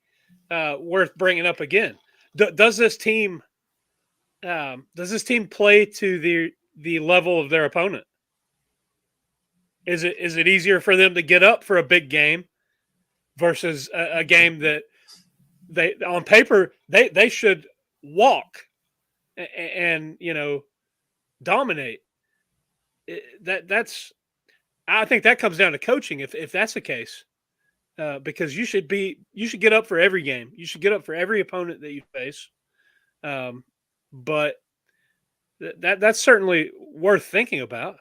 worth bringing up again. Does this team play to the level of their opponent? Is it easier for them to get up for a big game versus a game that they on paper they should walk and you know, dominate? I think that comes down to coaching if that's the case, because you should get up for every game. You should get up for every opponent that you face. But that's certainly worth thinking about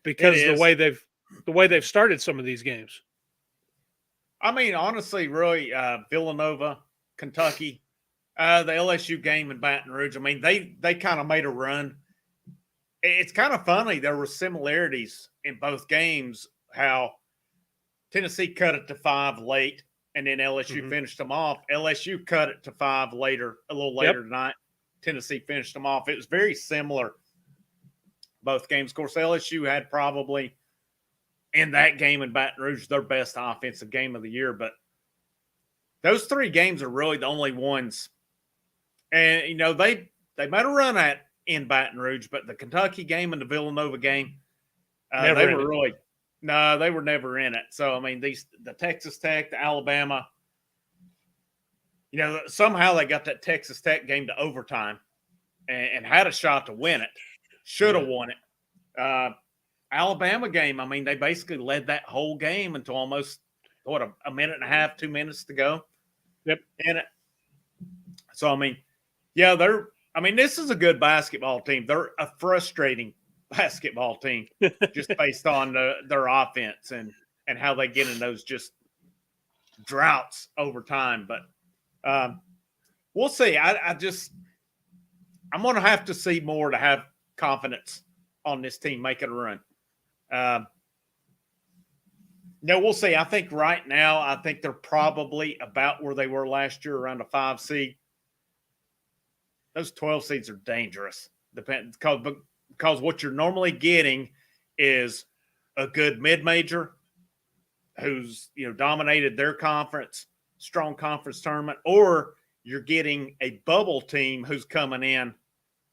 because the way they've started some of these games. I mean, honestly, really, Villanova, Kentucky, the LSU game in Baton Rouge. I mean, they kind of made a run. It's kind of funny. There were similarities in both games, how Tennessee cut it to 5 late, and then LSU finished them off. LSU cut it to 5 later, a little later tonight. Tennessee finished them off. It was very similar, both games. Of course, LSU had probably, in that game in Baton Rouge, their best offensive game of the year. But those 3 games are really the only ones. And, you know, they made a run in Baton Rouge, but the Kentucky game and the Villanova game, they were really No, they were never in it. So I mean, the Texas Tech, the Alabama, somehow they got that Texas Tech game to overtime and had a shot to win it. Should have won it. Alabama game, I mean, they basically led that whole game until almost a minute and a half, 2 minutes to go. Yep. In it. So I mean, yeah, this is a good basketball team. They're a frustrating basketball team just based on their offense and how they get in those just droughts over time. But we'll see. I'm going to have to see more to have confidence on this team making a run. No, we'll see. I think right now, I think they're probably about where they were last year, around a 5 seed. Those 12 seeds are dangerous, because what you're normally getting is a good mid-major who's dominated their conference, strong conference tournament, or you're getting a bubble team who's coming in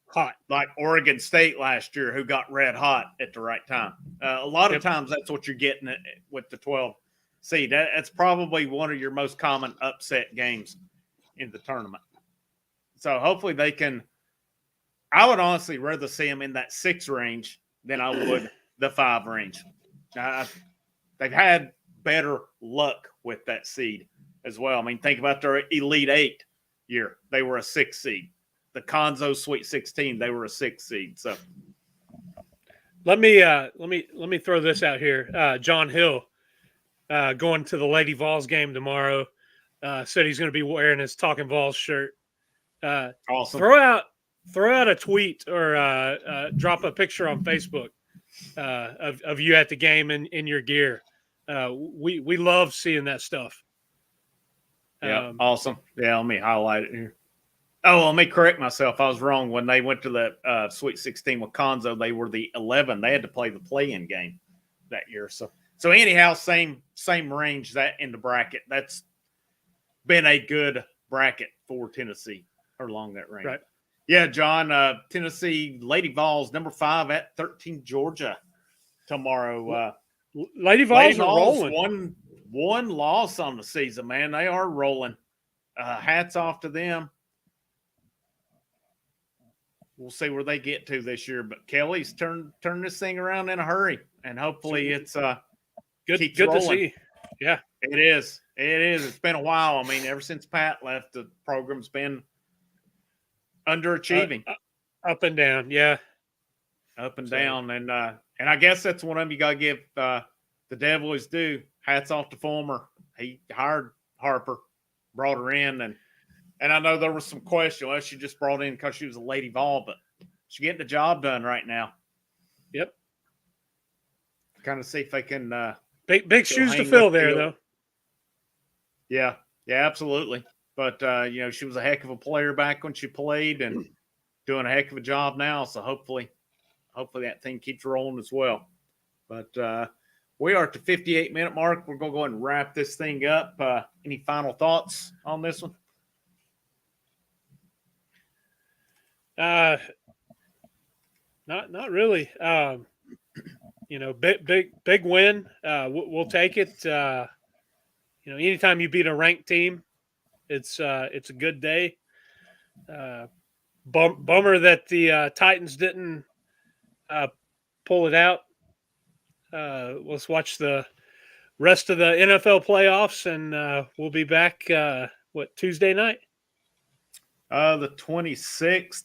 hot, like Oregon State last year, who got red hot at the right time. A lot of times that's what you're getting with the 12 seed. That's probably one of your most common upset games in the tournament. So hopefully they can – I would honestly rather see them in that 6 range than I would the 5 range. They've had better luck with that seed as well. I mean, think about their Elite 8 year. They were a 6 seed. The Conzo Sweet 16, they were a 6 seed. So let me throw this out here. John Hill going to the Lady Vols game tomorrow. Said he's going to be wearing his Talkin VAWLS shirt. Awesome. Throw out a tweet or drop a picture on Facebook of you at the game in your gear. We love seeing that stuff. Yeah, awesome. Yeah, let me highlight it here. Oh, let me correct myself. I was wrong. When they went to the Sweet 16 with Conzo, they were the 11. They had to play the play-in game that year. So anyhow, same range that in the bracket. That's been a good bracket for Tennessee along that range. Right. Yeah, John, Tennessee Lady Vols, number 5 at 13 Georgia tomorrow. Lady Vols are rolling. One loss on the season, man. They are rolling. Hats off to them. We'll see where they get to this year, but Kelly's turn this thing around in a hurry, and hopefully it's good to see. Yeah, it is. It's been a while. I mean, ever since Pat left, the program's been underachieving, up and down. Yeah, up and down, and I guess that's one of them you got to give the devil his due. Hats off to Fulmer. He hired Harper, brought her in, and I know there was some question. Well, she just brought in because she was a Lady Vol, but she's getting the job done right now. Yep. Kind of see if they can big shoes to fill there, though. Yeah, absolutely. But she was a heck of a player back when she played, and doing a heck of a job now. So hopefully that thing keeps rolling as well. But we are at the 58-minute mark. We're going to go ahead and wrap this thing up. Any final thoughts on this one? Not really. Big win. We'll take it. Anytime you beat a ranked team, it's a good day. Bummer that the Titans didn't pull it out. Let's watch the rest of the NFL playoffs, and we'll be back. Tuesday night? The 26th.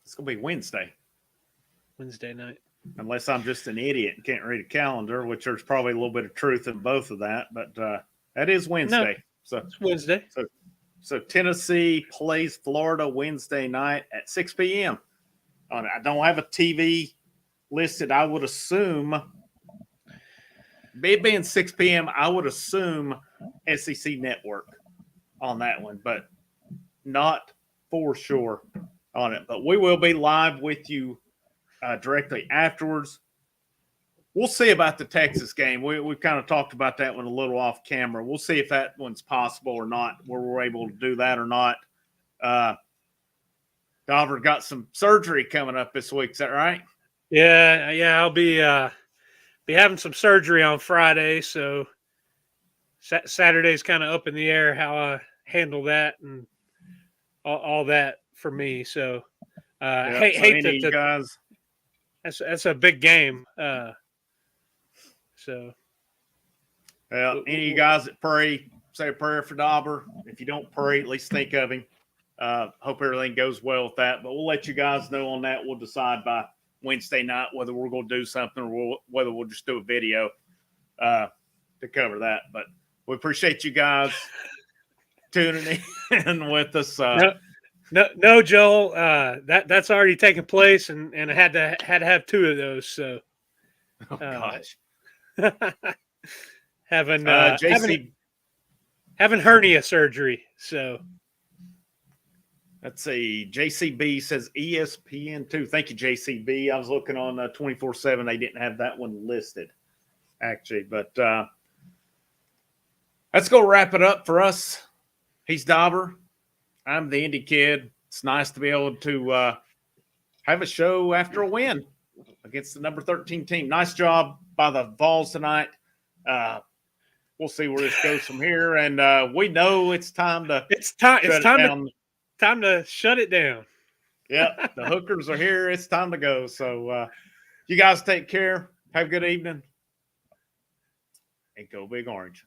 It's going to be Wednesday. Wednesday night. Unless I'm just an idiot and can't read a calendar, which there's probably a little bit of truth in both of that. But that is Wednesday. No, so it's Wednesday. So Tennessee plays Florida Wednesday night at 6 p.m. I don't have a TV listed. I would assume, it being 6 p.m., I would assume SEC Network on that one, but not for sure on it. But we will be live with you directly afterwards. We'll see about the Texas game. We've kind of talked about that one a little off camera. We'll see if that one's possible or not, where we're able to do that or not. Dauber got some surgery coming up this week. Is that right? Yeah. I'll be having some surgery on Friday, so Saturday's kind of up in the air how I handle that and all that for me. So hate any that guys. that's a big game. So Any of you guys that pray, say a prayer for Dauber. If you don't pray, at least think of him. Hope everything goes well with that. But we'll let you guys know on that. We'll decide by Wednesday night whether we're going to do something or whether we'll just do a video to cover that. But we appreciate you guys tuning in with us. No, Joel. That's already taken place, and I had to have two of those. So, oh gosh, having hernia surgery. So, let's see. JCB says ESPN 2. Thank you, JCB. I was looking on 24/7. They didn't have that one listed, actually. But let's go wrap it up for us. He's Dauber. I'm the Indy Kid. It's nice to be able to have a show after a win against the number 13 team. Nice job by the Vols tonight. We'll see where this goes from here, and we know it's time to time to shut it down. Yeah, the hookers are here. It's time to go. So you guys take care. Have a good evening, and go Big Orange.